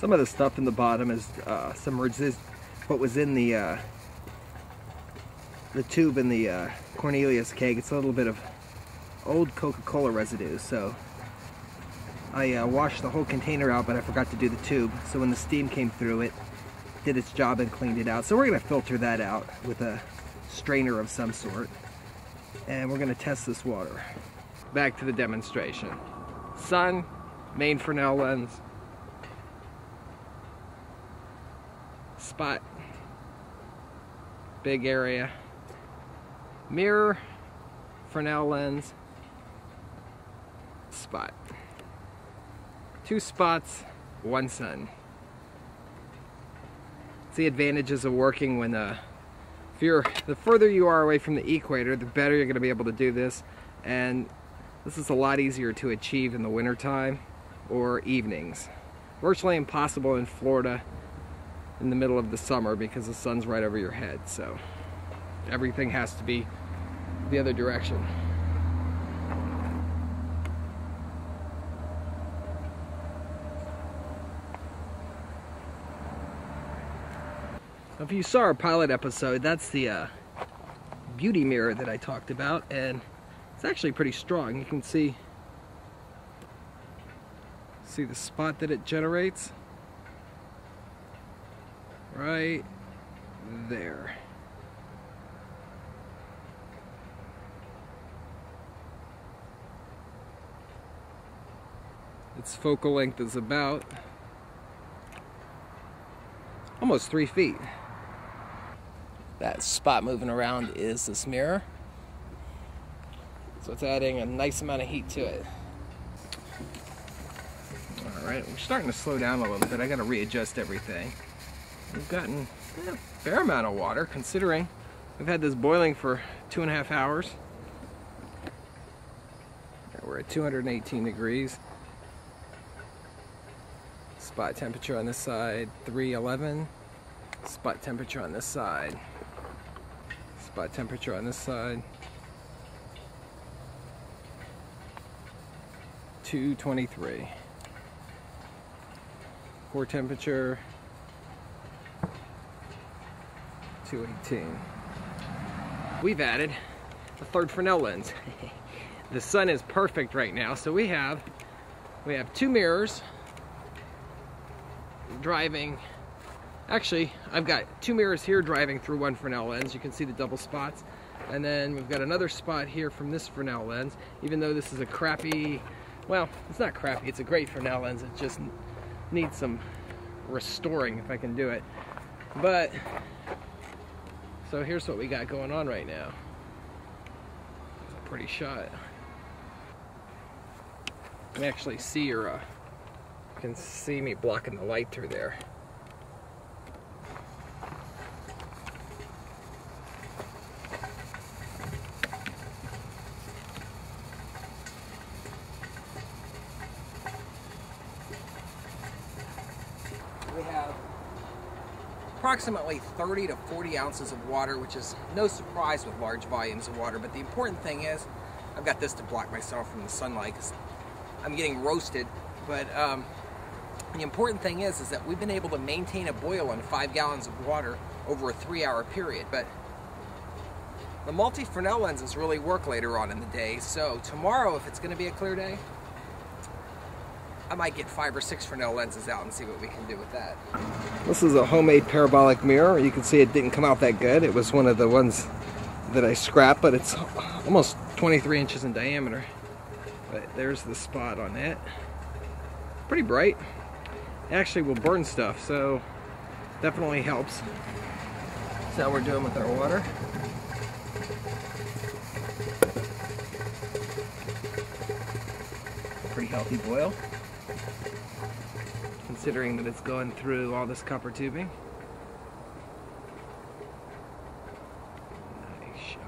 Some of the stuff in the bottom is what was in the tube in the Cornelius keg. It's a little bit of old Coca-Cola residue, so I washed the whole container out, but I forgot to do the tube. So when the steam came through, it did its job and cleaned it out. So we're going to filter that out with a strainer of some sort, and we're going to test this water. Back to the demonstration. Sun, main Fresnel lens, spot, big area, mirror, Fresnel lens, spot. 2 spots, 1 sun. It's the advantages of working when the further you are away from the equator, the better you're going to be able to do this, and this is a lot easier to achieve in the wintertime or evenings. Virtually impossible in Florida in the middle of the summer because the sun's right over your head, so everything has to be the other direction. If you saw our pilot episode, that's the beauty mirror that I talked about, and it's actually pretty strong. You can see the spot that it generates right there. Its focal length is about almost 3 feet. That spot moving around is this mirror. So it's adding a nice amount of heat to it. Alright, we're starting to slow down a little bit. I gotta readjust everything. We've gotten a fair amount of water considering we've had this boiling for 2.5 hours. We're at 218 degrees. Spot temperature on this side, 311. Spot temperature on this side. Spot temperature on this side, 223. Core temperature, 218. We've added a third Fresnel lens. The sun is perfect right now, so we have 2 mirrors driving. Actually, I've got 2 mirrors here driving through 1 Fresnel lens. You can see the double spots. And then we've got another spot here from this Fresnel lens. Even though this is a crappy, well, it's not crappy, it's a great Fresnel lens. It just needs some restoring if I can do it. But, so here's what we got going on right now. It's a pretty shot. You can actually see you can see me blocking the light through there. We have approximately 30 to 40 ounces of water, which is no surprise with large volumes of water, but the important thing is I've got this to block myself from the sunlight because I'm getting roasted, but the important thing is that we've been able to maintain a boil on 5 gallons of water over a 3-hour period, but the multi-Fresnel lenses really work later on in the day, so tomorrow, if it's going to be a clear day, I might get 5 or 6 Fresnel lenses out and see what we can do with that. This is a homemade parabolic mirror. You can see it didn't come out that good. It was one of the ones that I scrapped, but it's almost 23 inches in diameter. But there's the spot on it. Pretty bright. It actually will burn stuff, so definitely helps. That's how we're doing with our water. Pretty healthy boil, considering that it's going through all this copper tubing. Nice shot.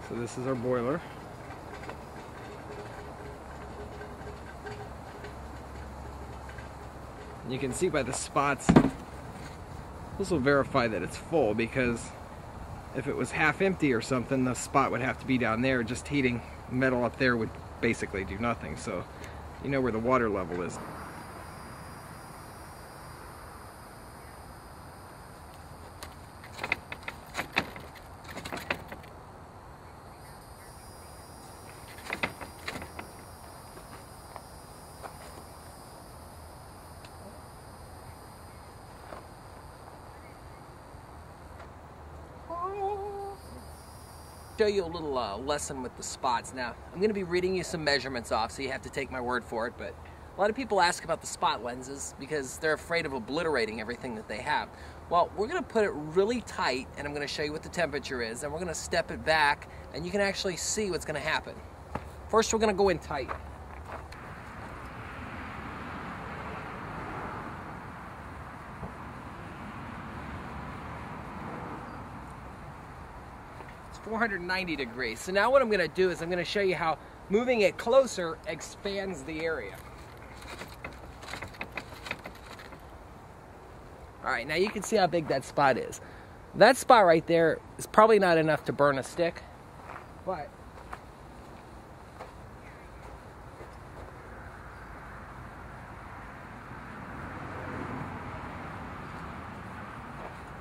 So this is our boiler. You can see by the spots, this will verify that it's full, because if it was half empty or something, the spot would have to be down there. Just heating metal up there would basically do nothing. So you know where the water level is. Show you a little lesson with the spots. Now, I'm going to be reading you some measurements off, so you have to take my word for it, but a lot of people ask about the spot lenses because they're afraid of obliterating everything that they have. Well, we're going to put it really tight, and I'm going to show you what the temperature is, and we're going to step it back, and you can actually see what's going to happen. First, we're going to go in tight. It's 490 degrees. So now what I'm going to do is I'm going to show you how moving it closer expands the area. All right, now you can see how big that spot is. That spot right there is probably not enough to burn a stick, but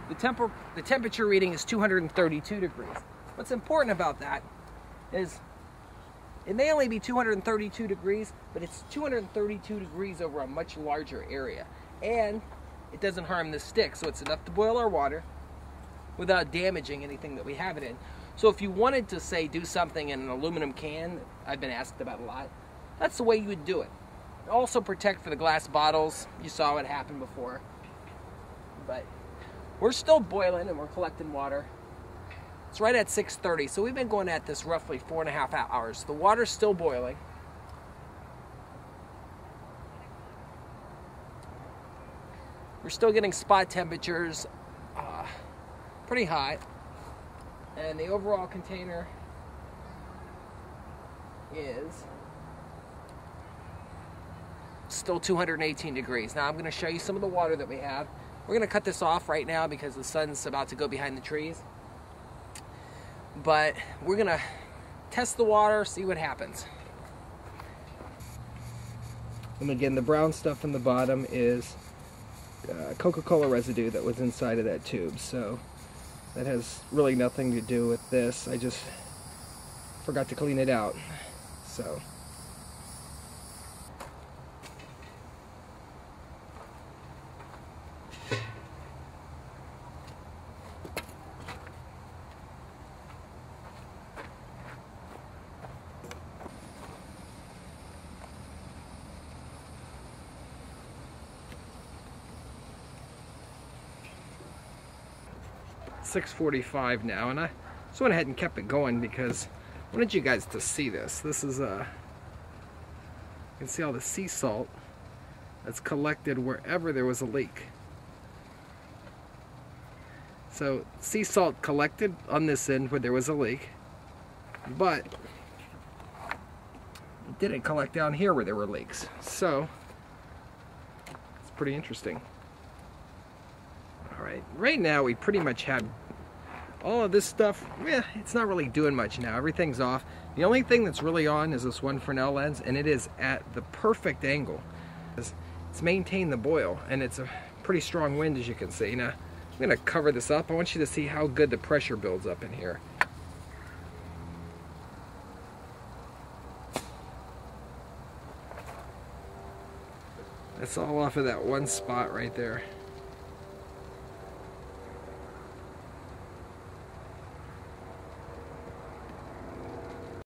the temperature reading is 232 degrees. What's important about that is it may only be 232 degrees, but it's 232 degrees over a much larger area. And it doesn't harm the stick, so it's enough to boil our water without damaging anything that we have it in. So if you wanted to, say, do something in an aluminum can, I've been asked about a lot, that's the way you would do it. Also protect for the glass bottles. You saw what happened before. But we're still boiling and we're collecting water. It's right at 6:30, so we've been going at this roughly 4.5 hours. The water's still boiling. We're still getting spot temperatures pretty hot, and the overall container is still 218 degrees. Now I'm going to show you some of the water that we have. We're going to cut this off right now because the sun's about to go behind the trees, but we're going to test the water, see what happens. And again, the brown stuff in the bottom is Coca-Cola residue that was inside of that tube, so that has really nothing to do with this. I just forgot to clean it out. So it's 6:45 now, and I just went ahead and kept it going because I wanted you guys to see this. This is you can see all the sea salt that's collected wherever there was a leak. So sea salt collected on this end where there was a leak, but it didn't collect down here where there were leaks. So it's pretty interesting. Alright, right now we pretty much have all of this stuff. It's not really doing much now. Everything's off. The only thing that's really on is this one Fresnel lens, and it is at the perfect angle. It's maintained the boil, and it's a pretty strong wind, as you can see. Now, I'm going to cover this up. I want you to see how good the pressure builds up in here. That's all off of that one spot right there.